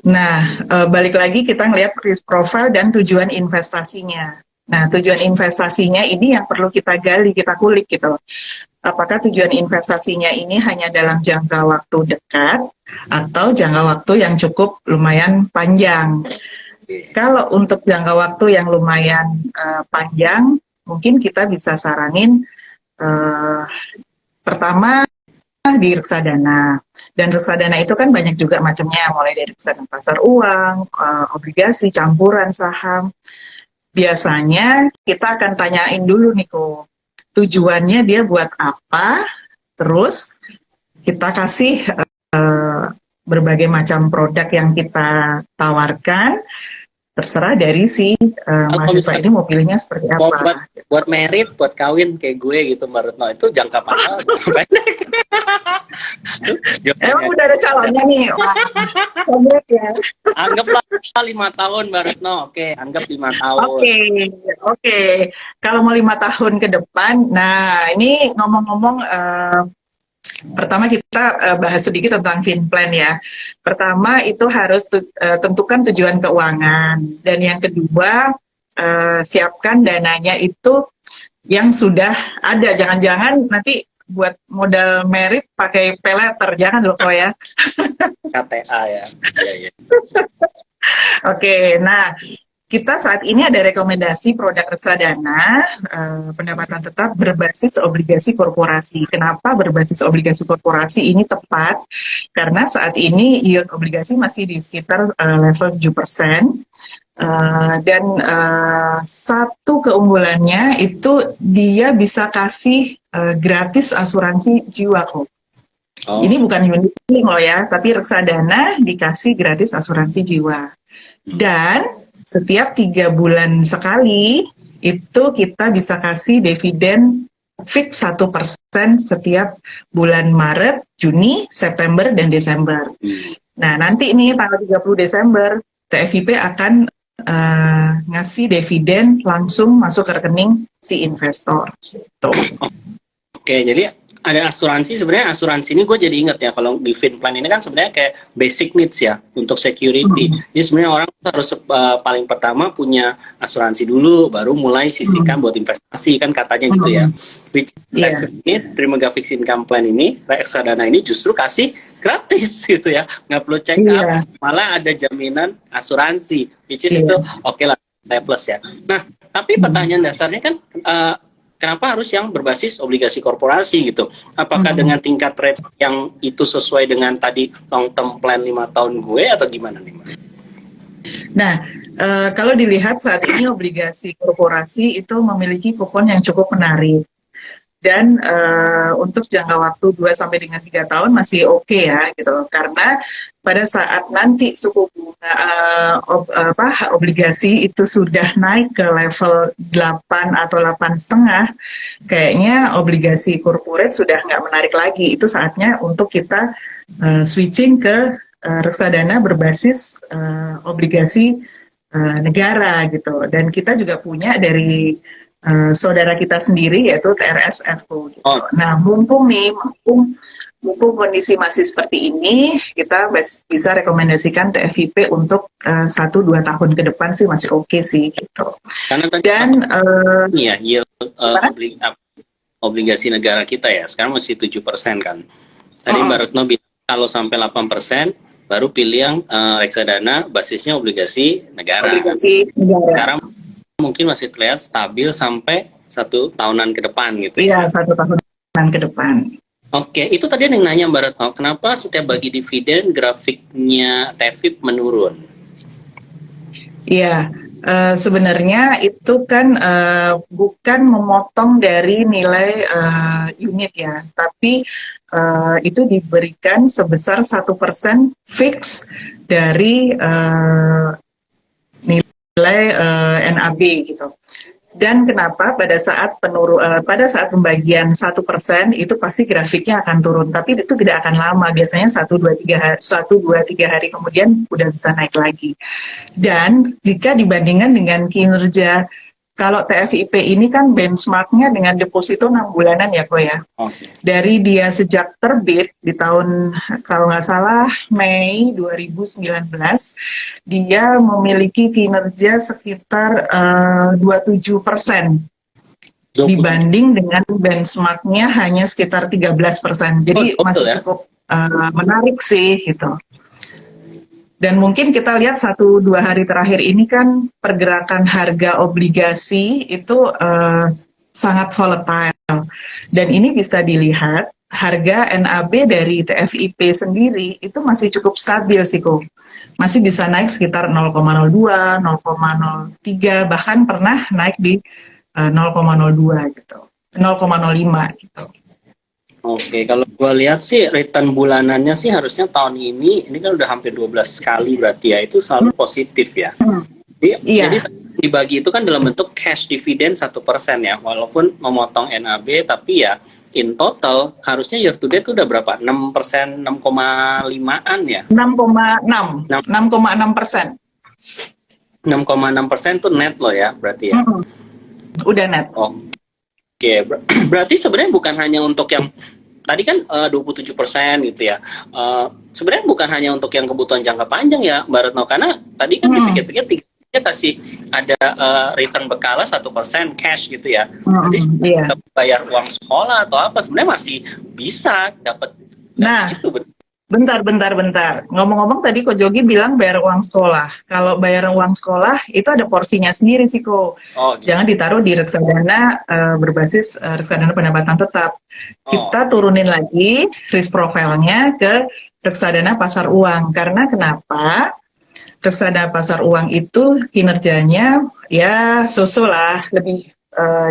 Nah, balik lagi kita ngelihat risk profile dan tujuan investasinya. Nah, tujuan investasinya ini yang perlu kita gali, kita kulik gitu. Apakah tujuan investasinya ini hanya dalam jangka waktu dekat atau jangka waktu yang cukup lumayan panjang. Kalau untuk jangka waktu yang lumayan panjang, mungkin kita bisa saranin uh, pertama di reksadana. Dan reksadana itu kan banyak juga macamnya, mulai dari reksadana pasar uang, obligasi, campuran, saham. Biasanya kita akan tanyain dulu nih kok, tujuannya dia buat apa, terus kita kasih berbagai macam produk yang kita tawarkan, terserah dari si mahasiswa ini mau pilihnya seperti mau apa. buat merit, buat kawin kayak gue gitu Mbak Retno, itu jangka panjang pendek. Emang udah ada calonnya nih? Wah, ya. Anggaplah 5 tahun Mbak Retno, oke, anggap 5 tahun. Oke. Kalau mau 5 tahun ke depan, nah ini ngomong-ngomong, pertama kita bahas sedikit tentang FinPlan ya. Pertama itu harus tentukan tujuan keuangan, dan yang kedua siapkan dananya itu yang sudah ada. Jangan-jangan nanti buat modal merit pakai pay letter, jangan loh kok ya. KTA ya. Iya. Oke, nah kita saat ini ada rekomendasi produk reksadana pendapatan tetap berbasis obligasi korporasi. Kenapa berbasis obligasi korporasi ini tepat? Karena saat ini yield obligasi masih di sekitar level 7%. Dan satu keunggulannya itu dia bisa kasih gratis asuransi jiwa kok. Oh. Ini bukan unit link loh ya, tapi reksadana dikasih gratis asuransi jiwa. Dan setiap 3 bulan sekali itu kita bisa kasih dividen fix 1% setiap bulan Maret, Juni, September, dan Desember. Nah, nanti ini tanggal 30 Desember, TFIP akan ngasih dividen langsung masuk ke rekening si investor. Gitu. Oke, jadi ada asuransi. Sebenarnya asuransi ini gue jadi inget ya, kalau di FinPlan ini kan sebenarnya kayak basic needs ya untuk security. Jadi sebenarnya orang harus paling pertama punya asuransi dulu, baru mulai sisihkan buat investasi, kan katanya gitu ya. Which ini Trimegah Fixed Income Plan ini, reksadana ini justru kasih gratis gitu ya, nggak perlu check up, malah ada jaminan asuransi, which is itu oke lah, plus ya. Nah, tapi pertanyaan dasarnya kan kenapa harus yang berbasis obligasi korporasi gitu? Apakah dengan tingkat rate yang itu sesuai dengan tadi long term plan 5 tahun gue atau gimana nih Mbak? Nah, kalau dilihat saat ini obligasi korporasi itu memiliki kupon yang cukup menarik. Dan untuk jangka waktu 2 sampai dengan 3 tahun masih oke ya gitu. Karena pada saat nanti suku bunga obligasi itu sudah naik ke level 8 atau 8,5, kayaknya obligasi corporate sudah nggak menarik lagi. Itu saatnya untuk kita switching ke reksadana berbasis obligasi negara gitu. Dan kita juga punya dari saudara kita sendiri yaitu TRSF gitu. Nah, mumpung kondisi masih seperti ini, kita bisa rekomendasikan TFIP untuk 1-2 tahun ke depan sih masih oke sih gitu. Karena dan ya yield obligasi negara kita ya sekarang masih 7% kan. Tadi Mbak Retno bilang kalau sampai 8% baru pilih yang reksadana basisnya obligasi negara. Sekarang mungkin masih terlihat stabil sampai 1 tahunan ke depan gitu. Iya, 1 tahunan ke depan. Oke, itu tadi yang nanya Mbak Retno, kenapa setiap bagi dividen grafiknya TFIP menurun? Iya, sebenarnya itu kan bukan memotong dari nilai unit ya, tapi itu diberikan sebesar 1% fix dari nilai NAB gitu. Dan kenapa pada saat pembagian 1% itu pasti grafiknya akan turun, tapi itu tidak akan lama, biasanya 1-2-3 hari kemudian udah bisa naik lagi. Dan jika dibandingkan dengan kinerja Kalau TFIP ini kan benchmarknya dengan deposito 6 bulanan ya, Ko ya. Oke. Dari dia sejak terbit di tahun, kalau nggak salah, Mei 2019, dia memiliki kinerja sekitar 27%. 27. Dibanding dengan benchmarknya hanya sekitar 13%. Jadi betul masih ya. cukup menarik sih gitu. Dan mungkin kita lihat 1-2 hari terakhir ini kan pergerakan harga obligasi itu sangat volatile. Dan ini bisa dilihat harga NAB dari TFIP sendiri itu masih cukup stabil sih, Ko. Masih bisa naik sekitar 0,02, 0,03, bahkan pernah naik di 0,02 gitu, 0,05 gitu. Oke, kalau gue lihat sih return bulanannya sih harusnya tahun ini kan udah hampir 12 kali berarti ya, itu selalu positif ya. Jadi dibagi itu kan dalam bentuk cash dividend 1% ya, walaupun memotong NAB, tapi ya in total harusnya year to date udah berapa? 6%, 6,5-an ya? 6,6%. 6,6% tuh net loh ya, berarti ya? Udah net. Oke, berarti sebenarnya bukan hanya untuk yang tadi kan 27% gitu ya. Sebenarnya bukan hanya untuk yang kebutuhan jangka panjang ya, Mbak Retno, karena tadi kan dipikir-pikir dia kasih ada return bekala 1% cash gitu ya. Nanti kita bayar uang sekolah atau apa sebenarnya masih bisa dapat. Nah, itu bentar. Ngomong-ngomong tadi Ko Jogi bilang bayar uang sekolah. Kalau bayar uang sekolah itu ada porsinya sendiri sih, Ko. Gitu. Jangan ditaruh di reksadana berbasis reksadana pendapatan tetap. Kita turunin lagi risk profile-nya ke reksadana pasar uang. Karena kenapa? Reksadana pasar uang itu kinerjanya ya so-so lah, lebih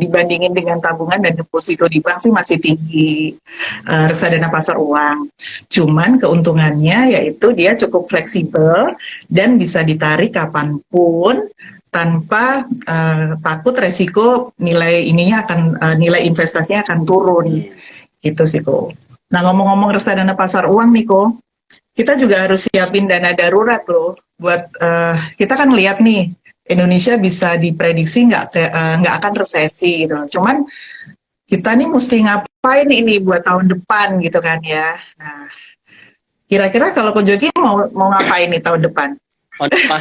dibandingin dengan tabungan dan deposito di bank sih masih tinggi reksadana pasar uang. Cuman keuntungannya yaitu dia cukup fleksibel dan bisa ditarik kapanpun tanpa takut resiko nilai nilai investasinya akan turun. Gitu sih, Ko. Nah, ngomong-ngomong reksadana pasar uang nih, Ko, kita juga harus siapin dana darurat loh. Buat kita kan lihat nih, Indonesia bisa diprediksi nggak akan resesi gitu. Cuman kita nih mesti ngapain ini buat tahun depan gitu kan ya. Nah, kira-kira kalau Ko Jogi mau ngapain nih tahun depan? Tahun depan.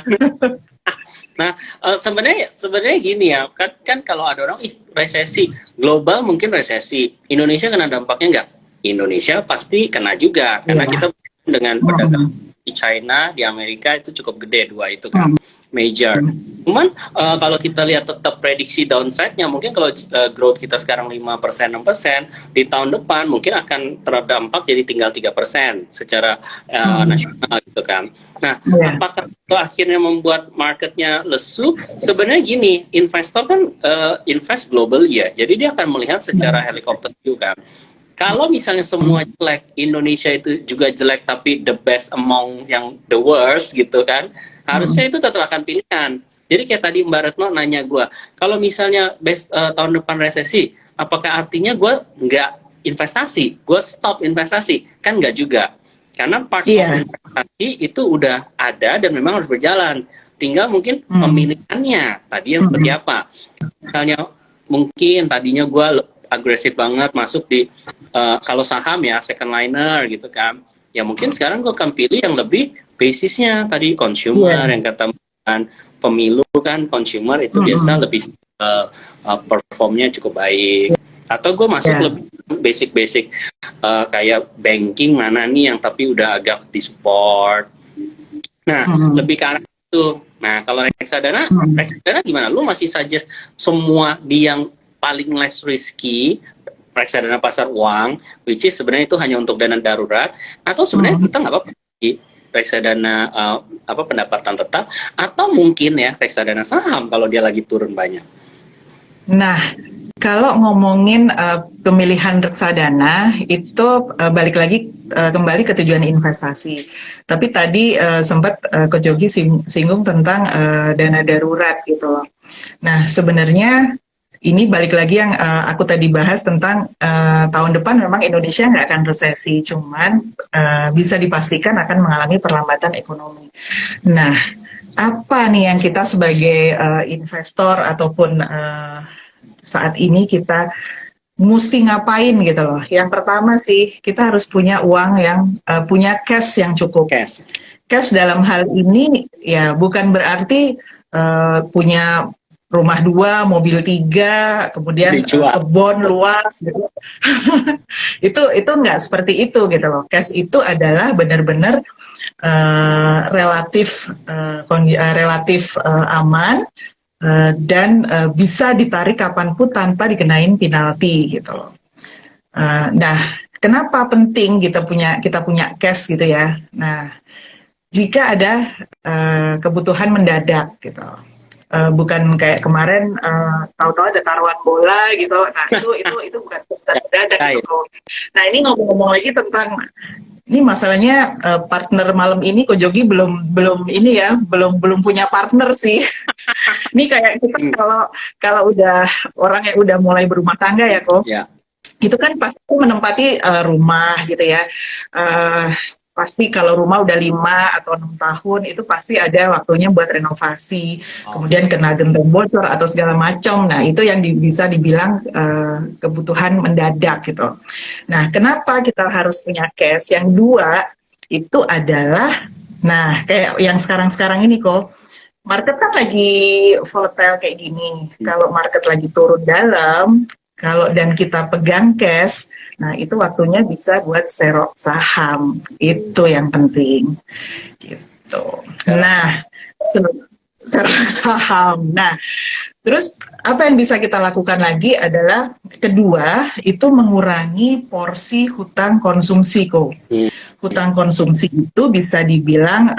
Nah, sebenarnya gini ya, kan kalau ada orang resesi global mungkin resesi, Indonesia kena dampaknya nggak? Indonesia pasti kena juga karena kita dengan pedagang di China, di Amerika itu cukup gede, dua itu kan major. Cuman kalau kita lihat tetap prediksi downside-nya, mungkin kalau growth kita sekarang 5%, 6%, di tahun depan mungkin akan terdampak jadi tinggal 3% secara nasional gitu kan. Nah, apakah itu akhirnya membuat marketnya lesu? Sebenarnya gini, investor kan invest global ya, jadi dia akan melihat secara helikopter view kan. Kalau misalnya semua jelek, Indonesia itu juga jelek, tapi the best among yang the worst gitu kan, harusnya itu tetap akan pilihan. Jadi kayak tadi Mbak Retno nanya gue, kalau misalnya tahun depan resesi, apakah artinya gue nggak investasi, gue stop investasi? Kan nggak juga. Karena part of investasi itu udah ada dan memang harus berjalan. Tinggal mungkin pemilihannya, tadi yang seperti apa. Misalnya mungkin tadinya gue agresif banget masuk di kalau saham ya second liner gitu kan, ya mungkin sekarang gue akan pilih yang lebih basisnya tadi consumer yang kata pemilu kan, consumer itu biasa lebih performnya cukup baik, atau gue masuk lebih basic kayak banking mana nih yang tapi udah agak di support. Nah lebih ke arah itu. Nah kalau reksadana gimana? Lu masih suggest semua di yang paling less risky reksadana pasar uang, which is sebenarnya itu hanya untuk dana darurat, atau sebenarnya kita nggak apa-apa di reksadana pendapatan tetap, atau mungkin ya reksadana saham kalau dia lagi turun banyak. Nah, kalau ngomongin pemilihan reksadana itu balik lagi kembali ke tujuan investasi. Tapi tadi sempat Ko Jogi singgung tentang dana darurat gitu loh. Nah, sebenarnya ini balik lagi yang aku tadi bahas tentang tahun depan memang Indonesia nggak akan resesi, cuman bisa dipastikan akan mengalami perlambatan ekonomi. Nah, apa nih yang kita sebagai investor ataupun saat ini kita mesti ngapain gitu loh. Yang pertama sih kita harus punya uang yang punya cash yang cukup. Cash. Cash dalam hal ini ya bukan berarti punya rumah 2, mobil 3, kemudian kebun luas gitu. itu nggak seperti itu gitu loh. Cash itu adalah benar-benar relatif aman dan bisa ditarik kapanpun tanpa dikenain penalti gitu loh. Nah, kenapa penting kita punya cash gitu ya? Nah, jika ada kebutuhan mendadak gitu. Bukan kayak kemarin tahu-tahu ada taruhan bola gitu. Nah, itu bukan mendadak gitu. Nah, ini ngomong-ngomong lagi tentang ini masalahnya partner malam ini Ko Jogi belum ini ya, belum punya partner sih. Ini kayak kita kalau udah orang yang udah mulai berumah tangga ya Ko. Yeah. Itu kan pasti menempati rumah gitu ya. Pasti kalau rumah udah 5 atau 6 tahun itu pasti ada waktunya buat renovasi, kemudian kena genteng bocor atau segala macam. Nah, itu yang bisa dibilang kebutuhan mendadak gitu. Nah, kenapa kita harus punya cash? Yang dua itu adalah, nah kayak yang sekarang ini kok, market kan lagi volatile kayak gini. Kalau market lagi turun dalam, dan kita pegang cash, nah itu waktunya bisa buat serok saham, itu yang penting gitu. Nah, serok saham. Nah, terus apa yang bisa kita lakukan lagi adalah kedua itu mengurangi porsi hutang konsumsi kok. Hutang konsumsi itu bisa dibilang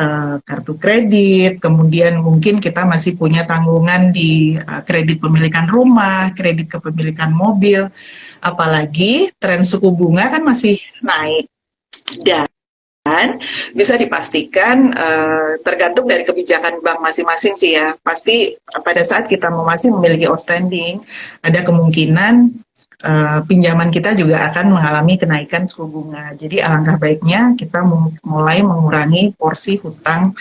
kartu kredit, kemudian mungkin kita masih punya tanggungan di kredit pemilikan rumah, kredit kepemilikan mobil, apalagi tren suku bunga kan masih naik. Dan bisa dipastikan tergantung dari kebijakan bank masing-masing sih ya. Pasti pada saat kita masih memiliki outstanding, ada kemungkinan pinjaman kita juga akan mengalami kenaikan suku bunga. Jadi alangkah baiknya kita mulai mengurangi porsi hutang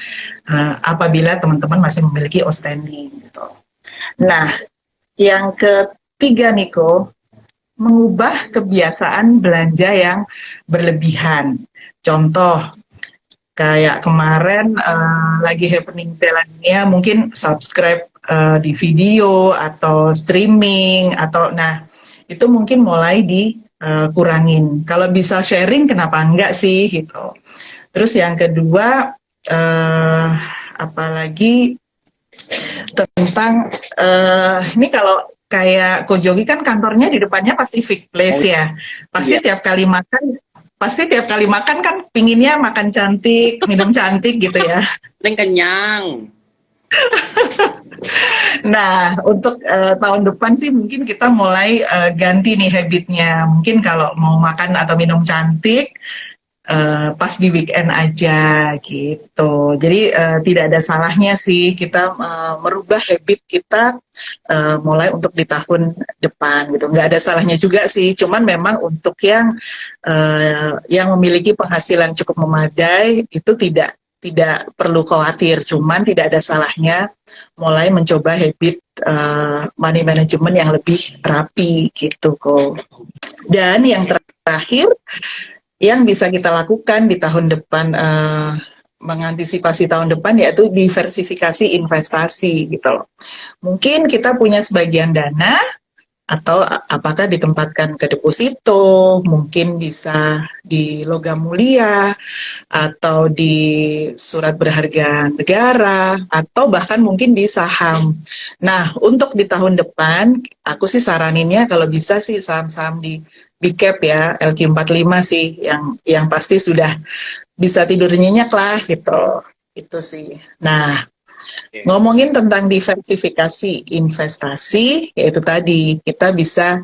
apabila teman-teman masih memiliki outstanding. Gitu. Nah, yang ketiga Niko, mengubah kebiasaan belanja yang berlebihan. Contoh, kayak kemarin lagi happening Piala Dunia, mungkin subscribe di video atau streaming atau itu mungkin mulai dikurangin. Kalau bisa sharing, kenapa enggak sih gitu. Terus yang kedua, apalagi tentang ini kalau kayak Ko Jogi kan kantornya di depannya Pacific Place ya. Pasti tiap kali makan kan pinginnya makan cantik, minum cantik gitu ya. Kenyang. Nah, untuk tahun depan sih mungkin kita mulai ganti nih habitnya. Mungkin kalau mau makan atau minum cantik, pas di weekend aja gitu. Jadi tidak ada salahnya sih kita merubah habit kita mulai untuk di tahun depan gitu. Nggak ada salahnya juga sih. Cuman memang untuk yang memiliki penghasilan cukup memadai itu tidak perlu khawatir, cuman tidak ada salahnya mulai mencoba habit money management yang lebih rapi gitu kok. Dan yang terakhir yang bisa kita lakukan di tahun depan mengantisipasi tahun depan yaitu diversifikasi investasi gitu loh. Mungkin kita punya sebagian dana atau apakah ditempatkan ke deposito, mungkin bisa di logam mulia, atau di surat berharga negara, atau bahkan mungkin di saham. Nah, untuk di tahun depan, aku sih saraninnya kalau bisa sih saham-saham di big cap ya, LQ45 sih, yang pasti sudah bisa tidur nyenyak lah gitu. Itu sih. Nah, ngomongin tentang diversifikasi investasi, yaitu tadi kita bisa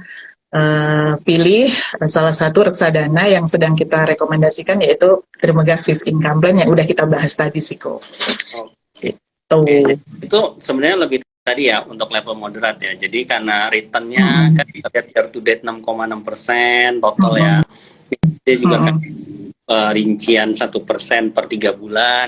pilih salah satu reksadana yang sedang kita rekomendasikan yaitu Trimegah Fixed Income Plan yang udah kita bahas tadi sih kok. Gitu. Itu sebenarnya lebih tadi ya untuk level moderat ya. Jadi karena returnnya kan kita lihat year to date 6,6% total ya. Dia juga kan rincian 1% per 3 bulan.